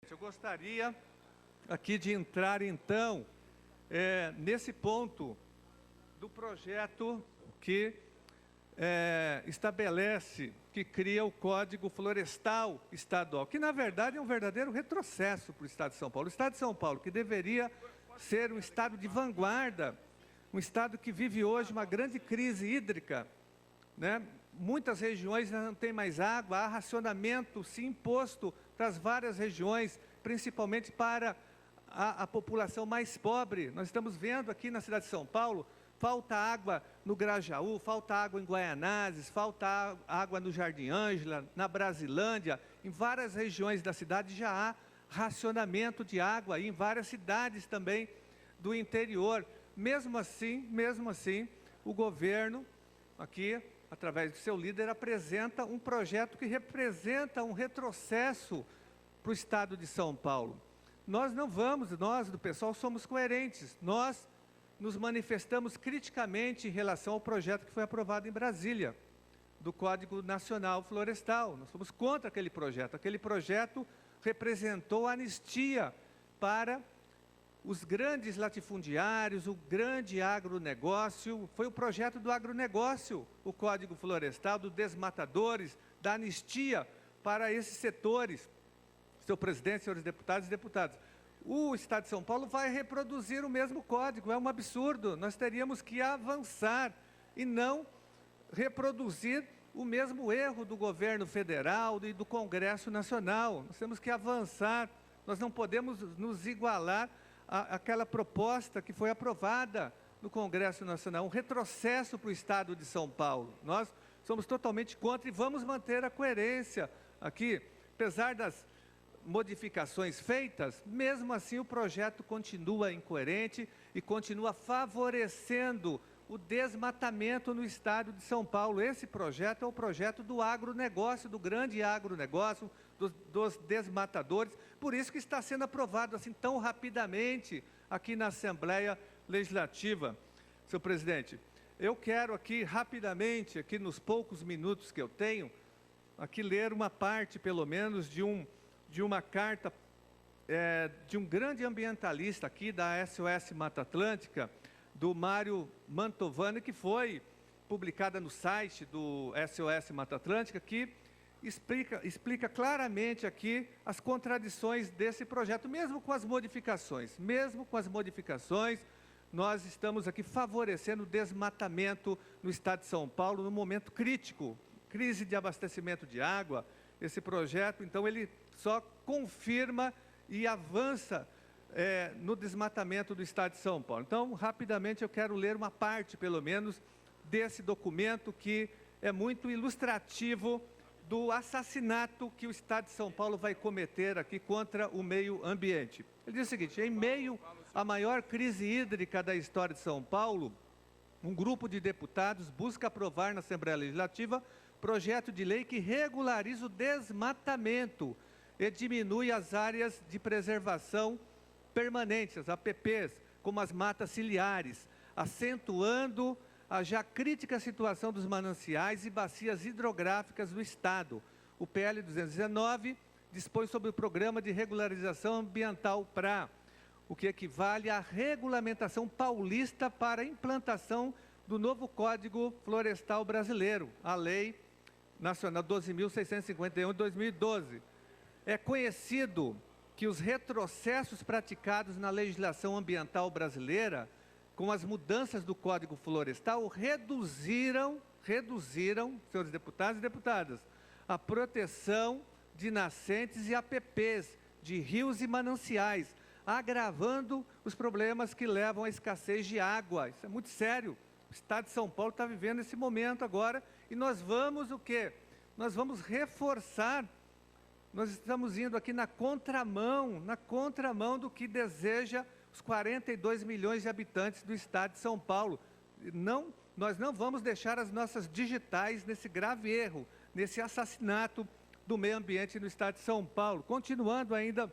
Eu gostaria aqui de entrar, então, nesse ponto do projeto que estabelece, que cria o Código Florestal Estadual, que, na verdade, é um verdadeiro retrocesso para o Estado de São Paulo. O Estado de São Paulo, que deveria ser um estado de vanguarda, um estado que vive hoje uma grande crise hídrica, né? Muitas regiões não têm mais água, há racionamento se imposto para as várias regiões, principalmente para a população mais pobre. Nós estamos vendo aqui na cidade de São Paulo, falta água no Grajaú, falta água em Guaianazes, falta água no Jardim Ângela, na Brasilândia. Em várias regiões da cidade já há racionamento de água, e em várias cidades também do interior. Mesmo assim, o governo aqui, através do seu líder, apresenta um projeto que representa um retrocesso para o Estado de São Paulo. Nós do pessoal, somos coerentes. Nós nos manifestamos criticamente em relação ao projeto que foi aprovado em Brasília, do Código Nacional Florestal. Nós somos contra aquele projeto. Aquele projeto representou anistia para os grandes latifundiários, o grande agronegócio. Foi o projeto do agronegócio, o Código Florestal, dos desmatadores, da anistia para esses setores. Senhor presidente, senhores deputados e deputadas, o Estado de São Paulo vai reproduzir o mesmo código. É um absurdo. Nós teríamos que avançar e não reproduzir o mesmo erro do governo federal e do Congresso Nacional. Nós temos que avançar. Nós não podemos nos igualar àquela proposta que foi aprovada no Congresso Nacional, um retrocesso para o Estado de São Paulo. Nós somos totalmente contra e vamos manter a coerência aqui. Apesar das modificações feitas, mesmo assim o projeto continua incoerente e continua favorecendo o desmatamento no Estado de São Paulo. Esse projeto é o projeto do agronegócio, do grande agronegócio, dos desmatadores. Por isso que está sendo aprovado assim tão rapidamente aqui na Assembleia Legislativa. Senhor presidente, eu quero aqui rapidamente, aqui nos poucos minutos que eu tenho, aqui ler uma parte, pelo menos, de uma carta de um grande ambientalista aqui da SOS Mata Atlântica, do Mário Mantovani, que foi publicada no site do SOS Mata Atlântica, que explica claramente aqui as contradições desse projeto, mesmo com as modificações. Mesmo com as modificações, nós estamos aqui favorecendo o desmatamento no Estado de São Paulo, num momento crítico, crise de abastecimento de água. Esse projeto, então, ele só confirma e avança no desmatamento do Estado de São Paulo. Então, rapidamente, eu quero ler uma parte, pelo menos, desse documento que é muito ilustrativo do assassinato que o Estado de São Paulo vai cometer aqui contra o meio ambiente. Ele diz o seguinte: em meio à maior crise hídrica da história de São Paulo, um grupo de deputados busca aprovar na Assembleia Legislativa projeto de lei que regulariza o desmatamento e diminui as áreas de preservação permanentes, as APPs, como as matas ciliares, acentuando a já crítica situação dos mananciais e bacias hidrográficas do Estado. O PL 219 dispõe sobre o Programa de Regularização Ambiental PRA, o que equivale à regulamentação paulista para a implantação do novo Código Florestal Brasileiro, a Lei Nacional 12.651 de 2012. É conhecido que os retrocessos praticados na legislação ambiental brasileira, com as mudanças do Código Florestal, reduziram, senhores deputados e deputadas, a proteção de nascentes e APPs, de rios e mananciais, agravando os problemas que levam à escassez de água. Isso é muito sério. O Estado de São Paulo está vivendo esse momento agora, e nós vamos o quê? Nós vamos reforçar. Nós estamos indo aqui na contramão do que deseja os 42 milhões de habitantes do Estado de São Paulo. Nós não vamos deixar as nossas digitais nesse grave erro, nesse assassinato do meio ambiente no Estado de São Paulo. Continuando ainda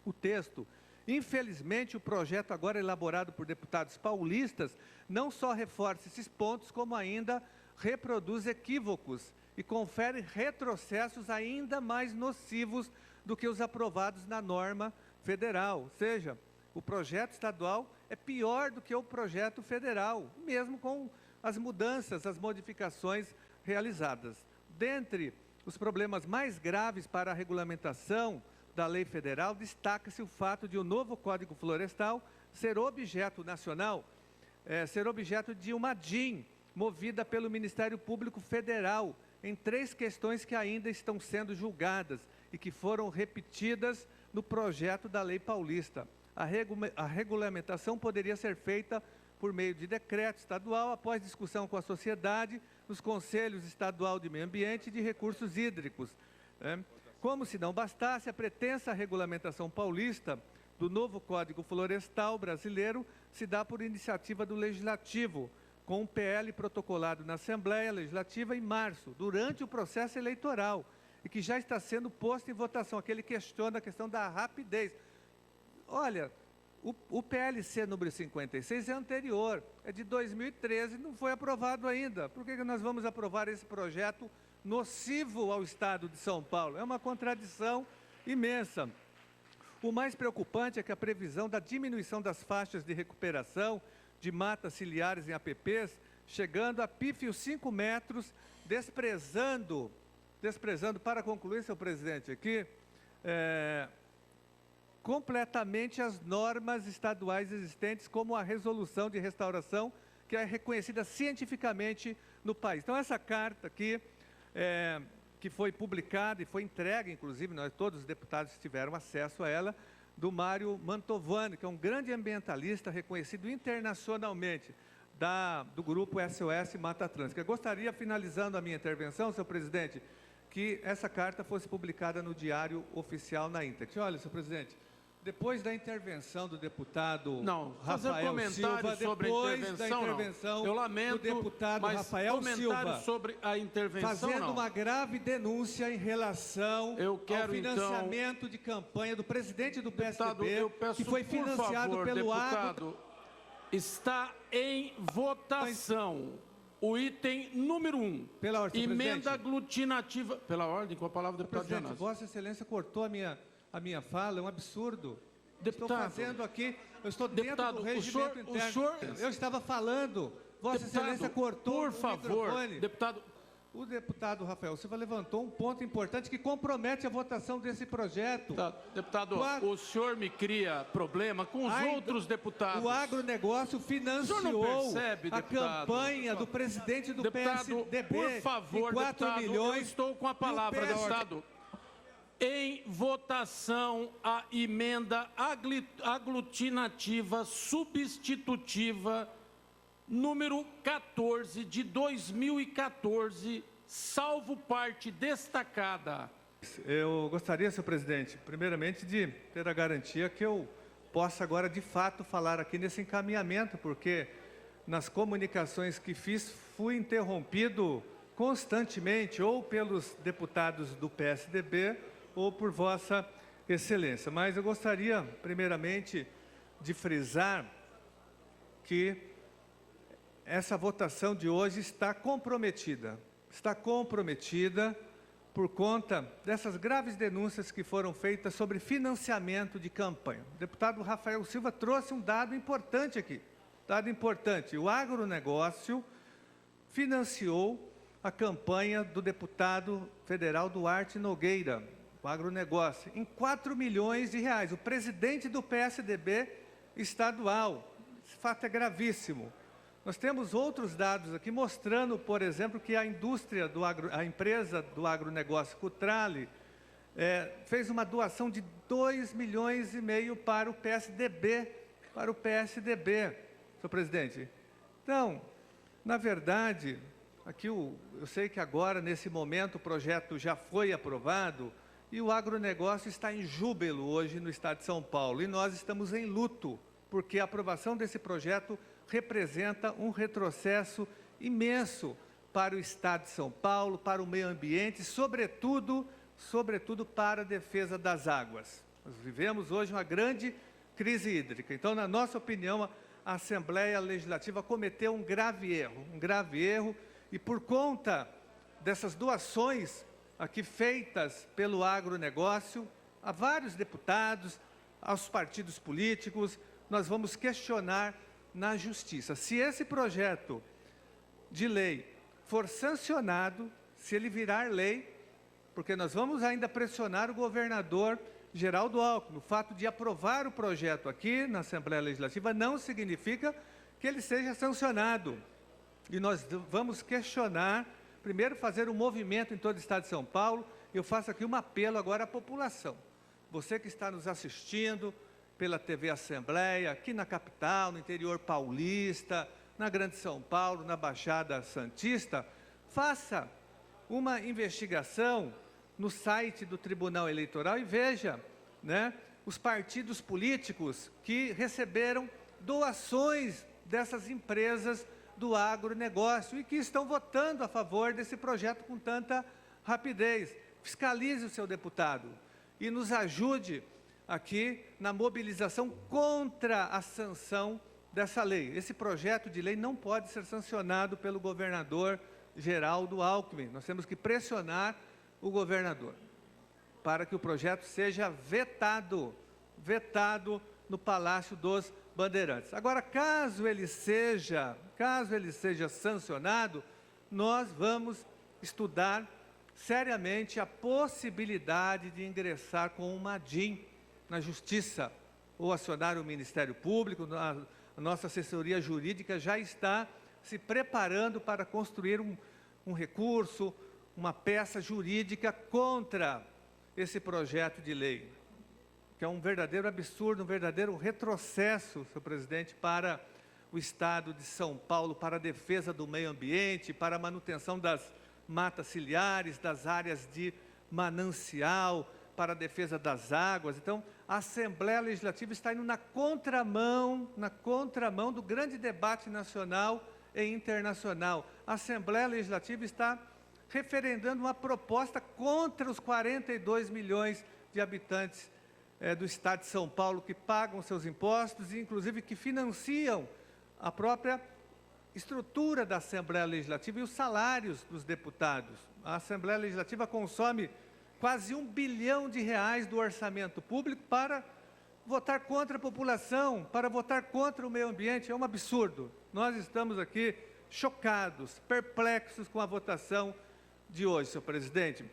o texto. Infelizmente, o projeto agora elaborado por deputados paulistas não só reforça esses pontos, como ainda reproduz equívocos e confere retrocessos ainda mais nocivos do que os aprovados na norma federal. Ou seja, o projeto estadual é pior do que o projeto federal, mesmo com as mudanças, as modificações realizadas. Dentre os problemas mais graves para a regulamentação da lei federal, destaca-se o fato de o novo Código Florestal ser objeto nacional, ser objeto de uma DIN movida pelo Ministério Público Federal em 3 questões que ainda estão sendo julgadas e que foram repetidas no projeto da Lei Paulista. A regulamentação poderia ser feita por meio de decreto estadual, após discussão com a sociedade, nos Conselhos Estadual de Meio Ambiente e de Recursos Hídricos. Como se não bastasse, a pretensa regulamentação paulista do novo Código Florestal brasileiro se dá por iniciativa do Legislativo, com um PL protocolado na Assembleia Legislativa em março, durante o processo eleitoral, e que já está sendo posto em votação. Aqui ele questiona a questão da rapidez. Olha, o PLC número 56 é anterior, é de 2013, não foi aprovado ainda. Por que nós vamos aprovar esse projeto nocivo ao Estado de São Paulo? É uma contradição imensa. O mais preocupante é que a previsão da diminuição das faixas de recuperação de matas ciliares em APPs, chegando a pífios 5 metros, desprezando, para concluir, senhor presidente, aqui, completamente as normas estaduais existentes, como a resolução de restauração, que é reconhecida cientificamente no país. Então, essa carta aqui, que foi publicada e foi entregue, inclusive, todos os deputados tiveram acesso a ela, do Mário Mantovani, que é um grande ambientalista reconhecido internacionalmente, do grupo SOS Mata Atlântica. Eu gostaria, finalizando a minha intervenção, senhor presidente, que essa carta fosse publicada no Diário Oficial na íntegra. Olha, senhor presidente, depois da intervenção do deputado Rafael Silva, depois da intervenção do deputado Rafael Silva, sobre a intervenção, fazendo uma grave denúncia em relação ao financiamento de campanha do presidente do PSDB, que foi financiado pelo agro. Está em votação o item número 1, emenda aglutinativa. Pela ordem, com a palavra do deputado Janás. Vossa Excelência cortou a minha fala, é um absurdo. Deputado, estou fazendo aqui, eu estou dentro do regimento interno. Eu estava falando, Vossa Excelência cortou por favor, microfone. Deputado. O deputado Rafael Silva levantou um ponto importante que compromete a votação desse projeto. Deputado, o senhor me cria problema com os outros deputados. O agronegócio financiou a campanha do presidente do PSDB. Por favor, deputado, eu estou com a palavra, deputado. Em votação, a emenda aglutinativa substitutiva número 14 de 2014, salvo parte destacada. Eu gostaria, senhor presidente, primeiramente de ter a garantia que eu possa agora de fato falar aqui nesse encaminhamento, porque nas comunicações que fiz fui interrompido constantemente ou pelos deputados do PSDB ou por Vossa Excelência. Mas eu gostaria, primeiramente, de frisar que essa votação de hoje está comprometida por conta dessas graves denúncias que foram feitas sobre financiamento de campanha. O deputado Rafael Silva trouxe um dado importante aqui, o agronegócio financiou a campanha do deputado federal Duarte Nogueira, o agronegócio, em 4 milhões de reais. O presidente do PSDB estadual, esse fato é gravíssimo. Nós temos outros dados aqui mostrando, por exemplo, que a empresa do agronegócio Cutrale fez uma doação de 2,5 milhões para o PSDB, senhor presidente. Então, na verdade, aqui eu sei que agora, nesse momento, o projeto já foi aprovado e o agronegócio está em júbilo hoje no estado de São Paulo. E nós estamos em luto, porque a aprovação desse projeto representa um retrocesso imenso para o estado de São Paulo, para o meio ambiente, sobretudo para a defesa das águas. Nós vivemos hoje uma grande crise hídrica. Então, na nossa opinião, a Assembleia Legislativa cometeu um grave erro, e por conta dessas doações aqui feitas pelo agronegócio, a vários deputados, aos partidos políticos, nós vamos questionar na Justiça. Se esse projeto de lei for sancionado, se ele virar lei, porque nós vamos ainda pressionar o governador Geraldo Alckmin. O fato de aprovar o projeto aqui na Assembleia Legislativa não significa que ele seja sancionado. E nós vamos questionar, primeiro fazer um movimento em todo o Estado de São Paulo. Eu faço aqui um apelo agora à população. Você que está nos assistindo pela TV Assembleia, aqui na capital, no interior paulista, na Grande São Paulo, na Baixada Santista, faça uma investigação no site do Tribunal Eleitoral e veja, né, os partidos políticos que receberam doações dessas empresas do agronegócio e que estão votando a favor desse projeto com tanta rapidez. Fiscalize o seu deputado e nos ajude aqui na mobilização contra a sanção dessa lei. Esse projeto de lei não pode ser sancionado pelo governador Geraldo Alckmin. Nós temos que pressionar o governador para que o projeto seja vetado no Palácio dos Bandeirantes. Agora, caso ele seja sancionado, nós vamos estudar seriamente a possibilidade de ingressar com uma DIN na Justiça ou acionar o Ministério Público. A nossa assessoria jurídica já está se preparando para construir um recurso, uma peça jurídica contra esse projeto de lei, que é um verdadeiro absurdo, um verdadeiro retrocesso, senhor presidente, para o Estado de São Paulo, para a defesa do meio ambiente, para a manutenção das matas ciliares, das áreas de manancial, para a defesa das águas. Então, a Assembleia Legislativa está indo na contramão do grande debate nacional e internacional. A Assembleia Legislativa está referendando uma proposta contra os 42 milhões de habitantes do Estado de São Paulo que pagam seus impostos e, inclusive, que financiam a própria estrutura da Assembleia Legislativa e os salários dos deputados. A Assembleia Legislativa consome quase R$1 bilhão do orçamento público para votar contra a população, para votar contra o meio ambiente. É um absurdo. Nós estamos aqui chocados, perplexos com a votação de hoje, senhor presidente.